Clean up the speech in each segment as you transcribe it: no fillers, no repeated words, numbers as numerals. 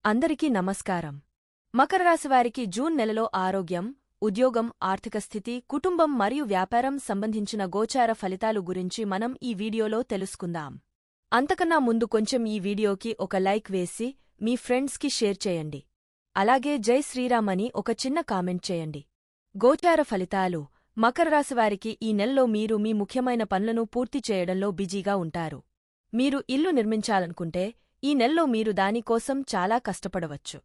అందరికీ నమస్కారం. మకర రాశివారికి జూన్ నెలలో ఆరోగ్యం, ఉద్యోగం, ఆర్థిక స్థితి, కుటుంబం మరియు వ్యాపారం సంబంధించిన గోచార ఫలితాలు గురించి మనం ఈ వీడియోలో తెలుసుకుందాం. అంతకన్నా ముందు కొంచెం ఈ వీడియోకి ఒక లైక్ వేసి మీ ఫ్రెండ్స్కి షేర్ చేయండి. అలాగే జై శ్రీరామ్ అని ఒక చిన్న కామెంట్ చేయండి. గోచార ఫలితాలు: మకర రాశివారికి ఈ నెలలో మీరు మీ ముఖ్యమైన పనులను పూర్తి చేయడంలో బిజీగా ఉంటారు. మీరు ఇల్లు నిర్మించాలనుకుంటే ఈ నెలలో మీరు దానికోసం చాలా కష్టపడవచ్చు.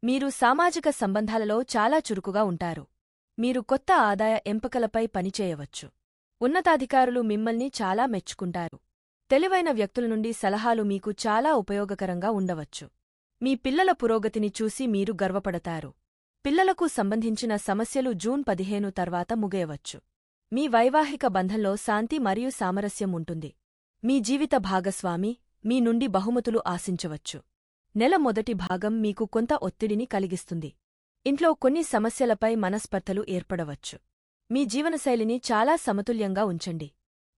మీరు సామాజిక సంబంధాలలో చాలా చురుకుగా ఉంటారు. మీరు కొత్త ఆదాయ ఎంపికలపై పనిచేయవచ్చు. ఉన్నతాధికారులు మిమ్మల్ని చాలా మెచ్చుకుంటారు. తెలివైన వ్యక్తుల నుండి సలహాలు మీకు చాలా ఉపయోగకరంగా ఉండవచ్చు. మీ పిల్లల పురోగతిని చూసి మీరు గర్వపడతారు. పిల్లలకు సంబంధించిన సమస్యలు జూన్ 15 తర్వాత ముగియవచ్చు. మీ వైవాహిక బంధంలో శాంతి మరియు సామరస్యం ఉంటుంది. మీ జీవిత భాగస్వామి మీ నుండి బహుమతులు ఆశించవచ్చు. నెల మొదటి భాగం మీకు కొంత ఒత్తిడిని కలిగిస్తుంది. ఇంట్లో కొన్ని సమస్యలపై మనస్పర్ధలు ఏర్పడవచ్చు. మీ జీవనశైలిని చాలా సమతుల్యంగా ఉంచండి.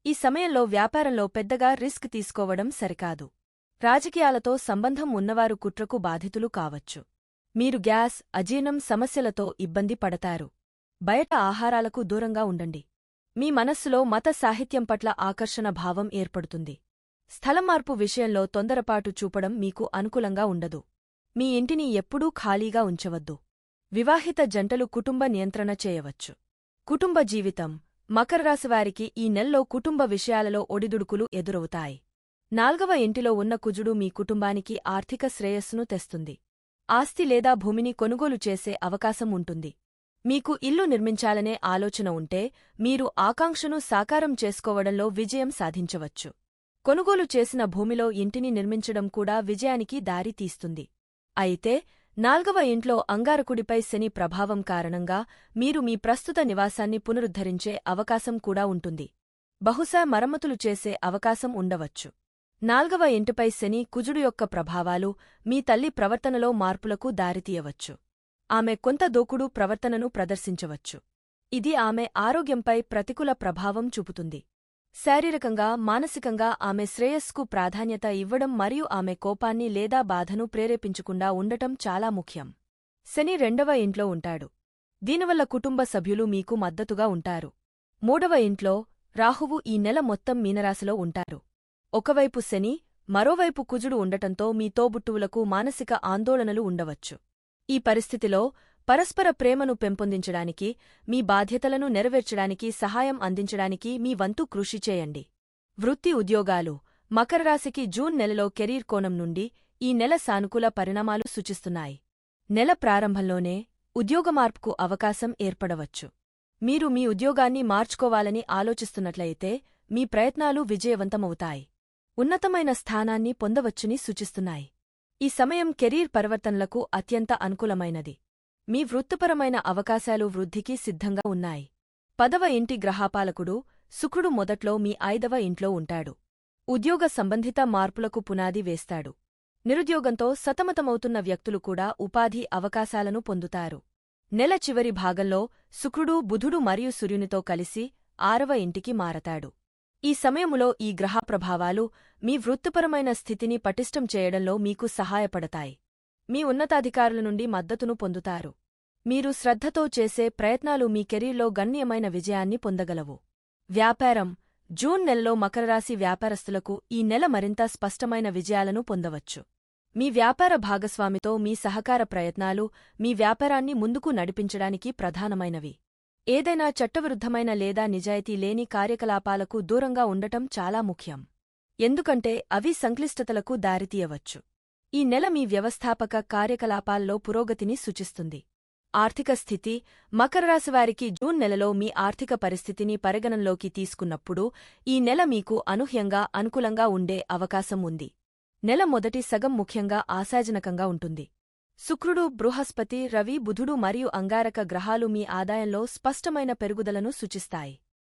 ఈ సమయంలో వ్యాపారంలో పెద్దగా రిస్క్ తీసుకోవడం సరికాదు. రాజకీయాలతో సంబంధం ఉన్నవారు కుట్రకు బాధితులు కావచ్చు. మీరు గ్యాస్, అజీర్ణం సమస్యలతో ఇబ్బంది పడతారు. బయట ఆహారాలకు దూరంగా ఉండండి. మీ మనస్సులో మత సాహిత్యం పట్ల ఆకర్షణ భావం ఏర్పడుతుంది. స్థలం మార్పు విషయంలో తొందరపాటు చూపడం మీకు అనుకూలంగా ఉండదు. మీ ఇంటిని ఎప్పుడూ ఖాళీగా ఉంచవద్దు. వివాహిత జంటలు కుటుంబ నియంత్రణ చేయవచ్చు. కుటుంబ జీవితం: మకర రాశివారికి ఈ నెల్లో కుటుంబ విషయాలలో ఒడిదుడుకులు ఎదురవుతాయి. 4వ ఇంటిలో ఉన్న కుజుడు మీ కుటుంబానికి ఆర్థిక శ్రేయస్సును తెస్తుంది. ఆస్తి లేదా భూమిని కొనుగోలు చేసే అవకాశం ఉంటుంది. మీకు ఇల్లు నిర్మించాలనే ఆలోచన ఉంటే మీరు ఆకాంక్షను సాకారం చేసుకోవడంలో విజయం సాధించవచ్చు. కొనుగోలు చేసిన భూమిలో ఇంటిని నిర్మించడం కూడా విజయానికి దారి తీస్తుంది. అయితే 4వ ఇంట్లో అంగారకుడిపై శని ప్రభావం కారణంగా మీరు మీ ప్రస్తుత నివాసాన్ని పునరుద్ధరించే అవకాశం కూడా ఉంటుంది. బహుశా మరమ్మతులు చేసే అవకాశం ఉండవచ్చు. 4వ ఇంటిపై శని, కుజుడు యొక్క ప్రభావాలు మీ తల్లి ప్రవర్తనలో మార్పులకు దారితీయవచ్చు. ఆమె కొంత దూకుడు ప్రవర్తనను ప్రదర్శించవచ్చు. ఇది ఆమె ఆరోగ్యంపై ప్రతికూల ప్రభావం చూపుతుంది. శారీరకంగా, మానసికంగా ఆమె శ్రేయస్సుకు ప్రాధాన్యత ఇవ్వడం మరియు ఆమె కోపాన్ని లేదా బాధను ప్రేరేపించకుండా ఉండటం చాలా ముఖ్యం. శని 2వ ఇంట్లో ఉంటాడు. దీనివల్ల కుటుంబ సభ్యులు మీకు మద్దతుగా ఉంటారు. 3వ ఇంట్లో రాహువు ఈ నెల మొత్తం మీనరాశిలో ఉంటారు. ఒకవైపు శని, మరోవైపు కుజుడు ఉండటంతో మీ తోబుట్టువులకు మానసిక ఆందోళనలు ఉండవచ్చు. ఈ పరిస్థితిలో పరస్పర ప్రేమను పెంపొందించడానికి, మీ బాధ్యతలను నెరవేర్చడానికి సహాయం అందించడానికి మీ వంతు కృషి చేయండి. వృత్తి, ఉద్యోగాలు: మకర రాశికి జూన్ నెలలో కెరీర్ కోణం నుండి ఈ నెల సానుకూల పరిణామాలు సూచిస్తున్నాయి. నెల ప్రారంభంలోనే ఉద్యోగమార్పుకు అవకాశం ఏర్పడవచ్చు. మీరు మీ ఉద్యోగాన్ని మార్చుకోవాలని ఆలోచిస్తున్నట్లయితే మీ ప్రయత్నాలు విజయవంతమవుతాయి. ఉన్నతమైన స్థానాన్ని పొందవచ్చని సూచిస్తున్నాయి. ఈ సమయం కెరీర్ పరివర్తనలకు అత్యంత అనుకూలమైనది. మీ వృత్తిపరమైన అవకాశాలు వృద్ధికి సిద్ధంగా ఉన్నాయి. 10వ ఇంటి గ్రహపాలకుడు శుక్రుడు మొదట్లో మీ 5వ ఇంట్లో ఉంటాడు. ఉద్యోగ సంబంధిత మార్పులకు పునాది వేస్తాడు. నిరుద్యోగంతో సతమతమవుతున్న వ్యక్తులు కూడా ఉపాధి అవకాశాలను పొందుతారు. నెల చివరి భాగంలో శుక్రుడు, బుధుడు మరియు సూర్యునితో కలిసి 6వ ఇంటికి మారతాడు. ఈ సమయములో ఈ గ్రహ ప్రభావాలు మీ వృత్తిపరమైన స్థితిని పటిష్టం చేయడంలో మీకు సహాయపడతాయి. మీ ఉన్నతాధికారుల నుండి మద్దతును పొందుతారు. మీరు శ్రద్ధతో చేసే ప్రయత్నాలు మీ కెరీర్లో గణనీయమైన విజయాన్ని పొందగలవు. వ్యాపారం: జూన్ నెలలో మకరరాశి వ్యాపారస్తులకు ఈ నెల మరింత స్పష్టమైన విజయాలను పొందవచ్చు. మీ వ్యాపార భాగస్వామితో మీ సహకార ప్రయత్నాలు మీ వ్యాపారాన్ని ముందుకు నడిపించడానికి ప్రధానమైనవి. ఏదైనా చట్టవిరుద్ధమైన లేదా నిజాయితీ లేని కార్యకలాపాలకు దూరంగా ఉండటం చాలా ముఖ్యం. ఎందుకంటే అవి సంక్లిష్టతలకు దారితీయవచ్చు. ఈ నెల మీ వ్యవస్థాపక కార్యకలాపాల్లో పురోగతిని సూచిస్తుంది. ఆర్థిక స్థితి: మకర రాశివారికి జూన్ నెలలో మీ ఆర్థిక పరిస్థితిని పరిగణనలోకి తీసుకున్నప్పుడు ఈ నెల మీకు అనూహ్యంగా అనుకూలంగా ఉండే అవకాశం ఉంది. నెల మొదటి సగం ముఖ్యంగా ఆశాజనకంగా ఉంటుంది. శుక్రుడు, బృహస్పతి, రవి, బుధుడు మరియు అంగారక గ్రహాలు మీ ఆదాయంలో స్పష్టమైన పెరుగుదలను సూచిస్తాయి.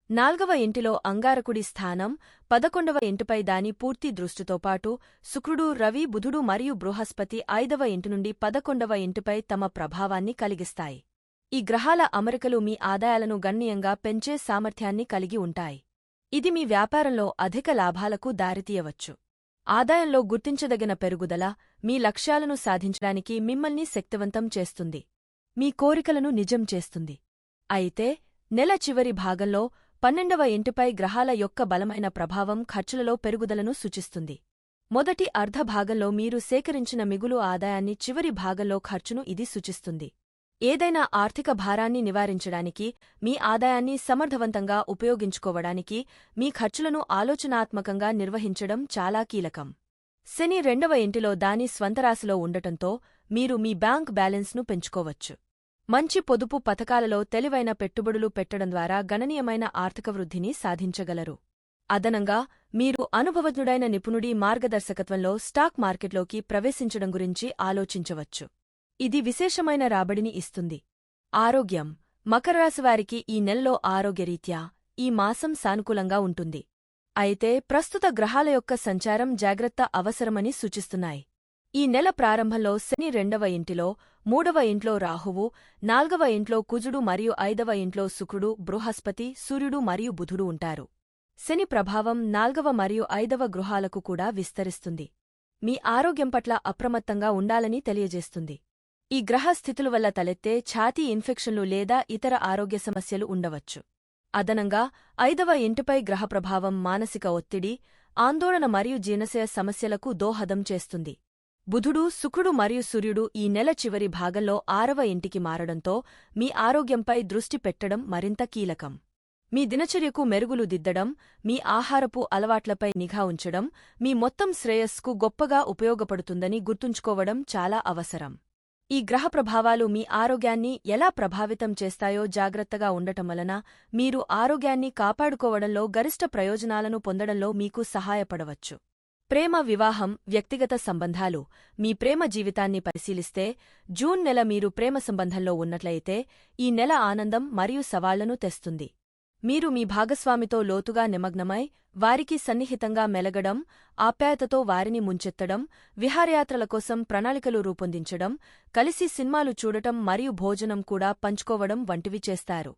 4వ ఇంటిలో అంగారకుడి స్థానం 11వ ఇంటిపై దాని పూర్తి దృష్టితో పాటు శుక్రుడు, రవి, బుధుడు మరియు బృహస్పతి 5వ ఇంటి నుండి 11వ ఇంటిపై తమ ప్రభావాన్ని కలిగిస్తాయి. ఈ గ్రహాల అమరికలు మీ ఆదాయాలను గణనీయంగా పెంచే సామర్థ్యాన్ని కలిగి ఉంటాయి. ఇది మీ వ్యాపారంలో అధిక లాభాలకు దారితీయవచ్చు. ఆదాయంలో గుర్తించదగిన పెరుగుదల మీ లక్ష్యాలను సాధించడానికి మిమ్మల్ని శక్తివంతం చేస్తుంది. మీ కోరికలను నిజం చేస్తుంది. అయితే నెల చివరి భాగంలో 12వ ఇంటిపై గ్రహాల యొక్క బలమైన ప్రభావం ఖర్చులలో పెరుగుదలను సూచిస్తుంది. మొదటి అర్ధ భాగంలో మీరు సేకరించిన మిగులు ఆదాయాన్ని చివరి భాగంలో ఖర్చును ఇది సూచిస్తుంది. ఏదైనా ఆర్థిక భారాన్ని నివారించడానికి, మీ ఆదాయాన్ని సమర్థవంతంగా ఉపయోగించుకోవడానికి మీ ఖర్చులను ఆలోచనాత్మకంగా నిర్వహించడం చాలా కీలకం. శని 2వ ఇంటిలో దాని స్వంతరాశిలో ఉండటంతో మీరు మీ బ్యాంక్ బ్యాలెన్స్ను పెంచుకోవచ్చు. మంచి పొదుపు పథకాలలో తెలివైన పెట్టుబడులు పెట్టడం ద్వారా గణనీయమైన ఆర్థిక వృద్ధిని సాధించగలరు. అదనంగా, మీరు అనుభవజ్ఞుడైన నిపుణుడి మార్గదర్శకత్వంలో స్టాక్ మార్కెట్లోకి ప్రవేశించడం గురించి ఆలోచించవచ్చు. ఇది విశేషమైన రాబడిని ఇస్తుంది. ఆరోగ్యం. మకరరాశివారికి ఈ నెలలో ఆరోగ్యరీత్యా ఈ మాసం సానుకూలంగా ఉంటుంది. అయితే ప్రస్తుత గ్రహాల యొక్క సంచారం జాగ్రత్త అవసరమని సూచిస్తున్నాయి. ఈ నెల ప్రారంభంలో శని 2వ ఇంటిలో, 3వ ఇంట్లో రాహువు, 4వ ఇంట్లో కుజుడు మరియు 5వ ఇంట్లో శుక్రుడు, బృహస్పతి, సూర్యుడు మరియు బుధుడు ఉంటారు. శని ప్రభావం 4వ మరియు 5వ గృహాలకు కూడా విస్తరిస్తుంది. మీ ఆరోగ్యం పట్ల అప్రమత్తంగా ఉండాలని తెలియజేస్తుంది. ఈ గ్రహ స్థితుల వల్ల తలెత్తే ఛాతీ ఇన్ఫెక్షన్లు లేదా ఇతర ఆరోగ్య సమస్యలు ఉండవచ్చు. అదనంగా 5వ ఇంటిపై గ్రహ ప్రభావం మానసిక ఒత్తిడి, ఆందోళన మరియు జీర్ణశయ సమస్యలకు దోహదం చేస్తుంది. బుధుడు, శుక్రుడు మరియు సూర్యుడు ఈ నెల చివరి భాగంలో 6వ ఇంటికి మారడంతో మీ ఆరోగ్యంపై దృష్టి పెట్టడం మరింత కీలకం. మీ దినచర్యకు మెరుగులు దిద్దడం, మీ ఆహారపు అలవాట్లపై నిఘా ఉంచడం మీ మొత్తం శ్రేయస్సుకు గొప్పగా ఉపయోగపడుతుందని గుర్తుంచుకోవడం చాలా అవసరం. ఈ గ్రహ ప్రభావాలు మీ ఆరోగ్యాన్ని ఎలా ప్రభావితం చేస్తాయో జాగ్రత్తగా ఉండటం వలన మీరు ఆరోగ్యాన్ని కాపాడుకోవడంలో గరిష్ట ప్రయోజనాలను పొందడంలో మీకు సహాయపడవచ్చు. ప్రేమ, వివాహం, వ్యక్తిగత సంబంధాలు. మీ ప్రేమ జీవితాన్ని పరిశీలిస్తే, జూన్ నెల మీరు ప్రేమ సంబంధంలో ఉన్నట్లయితే ఈ నెల ఆనందం మరియు సవాళ్లను తెస్తుంది. మీరు మీ భాగస్వామితో లోతుగా నిమగ్నమై, వారికి సన్నిహితంగా మెలగడం, ఆప్యాయతతో వారిని ముంచెత్తడం, విహారయాత్రల కోసం ప్రణాళికలు రూపొందించడం, కలిసి సినిమాలు చూడటం మరియు భోజనం కూడా పంచుకోవడం వంటివి చేస్తారు.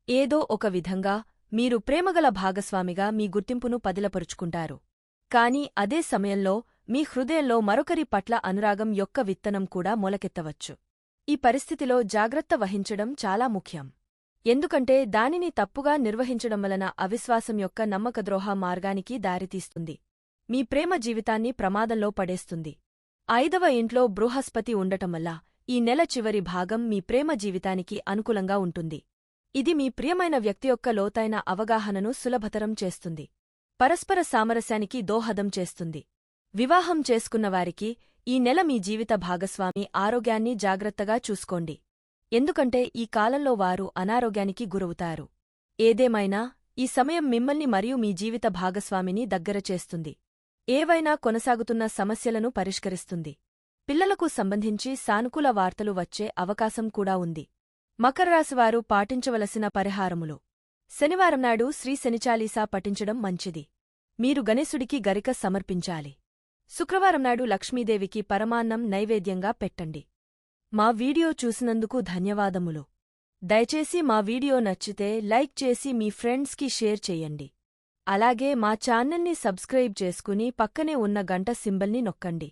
ఏదో ఒక విధంగా మీరు ప్రేమగల భాగస్వామిగా మీ గుర్తింపును పదిలపరుచుకుంటారు. కానీ అదే సమయంలో మీ హృదయంలో మరొకరి పట్ల అనురాగం యొక్క విత్తనం కూడా మొలకెత్తవచ్చు. ఈ పరిస్థితిలో జాగ్రత్త వహించడం చాలా ముఖ్యం. ఎందుకంటే దానిని తప్పుగా నిర్వహించడం వలన అవిశ్వాసం యొక్క నమ్మకద్రోహ మార్గానికి దారితీస్తుంది. మీ ప్రేమ జీవితాన్ని ప్రమాదంలో పడేస్తుంది. 5వ ఇంట్లో బృహస్పతి ఉండటం వల్ల ఈ నెల చివరి భాగం మీ ప్రేమ జీవితానికి అనుకూలంగా ఉంటుంది. ఇది మీ ప్రియమైన వ్యక్తి యొక్క లోతైన అవగాహనను సులభతరం చేస్తుంది. పరస్పర సామరస్యానికి దోహదం చేస్తుంది. వివాహం చేసుకున్నవారికి ఈ నెల మీ జీవిత భాగస్వామి ఆరోగ్యాన్ని జాగ్రత్తగా చూసుకోండి. ఎందుకంటే ఈ కాలంలో వారు అనారోగ్యానికి గురవుతారు. ఏదేమైనా ఈ సమయం మిమ్మల్ని మరియు మీ జీవిత భాగస్వామిని దగ్గర చేస్తుంది. ఏవైనా కొనసాగుతున్న సమస్యలను పరిష్కరిస్తుంది. పిల్లలకు సంబంధించి సానుకూల వార్తలు వచ్చే అవకాశం కూడా ఉంది. మకరరాశివారు పాటించవలసిన పరిహారములు. శనివారం నాడు శ్రీ శనిచాలీసా పఠించడం మంచిది. మీరు గణేశుడికి గరిక సమర్పించాలి. శుక్రవారం నాడు లక్ష్మీదేవికి పరమాన్నం నైవేద్యంగా పెట్టండి. మా వీడియో చూసినందుకు ధన్యవాదములు. దయచేసి మా వీడియో నచ్చితే లైక్ చేసి మీ ఫ్రెండ్స్కి షేర్ చెయ్యండి. అలాగే మా ఛానల్ని సబ్స్క్రైబ్ చేసుకుని పక్కనే ఉన్న గంట సింబల్ని నొక్కండి.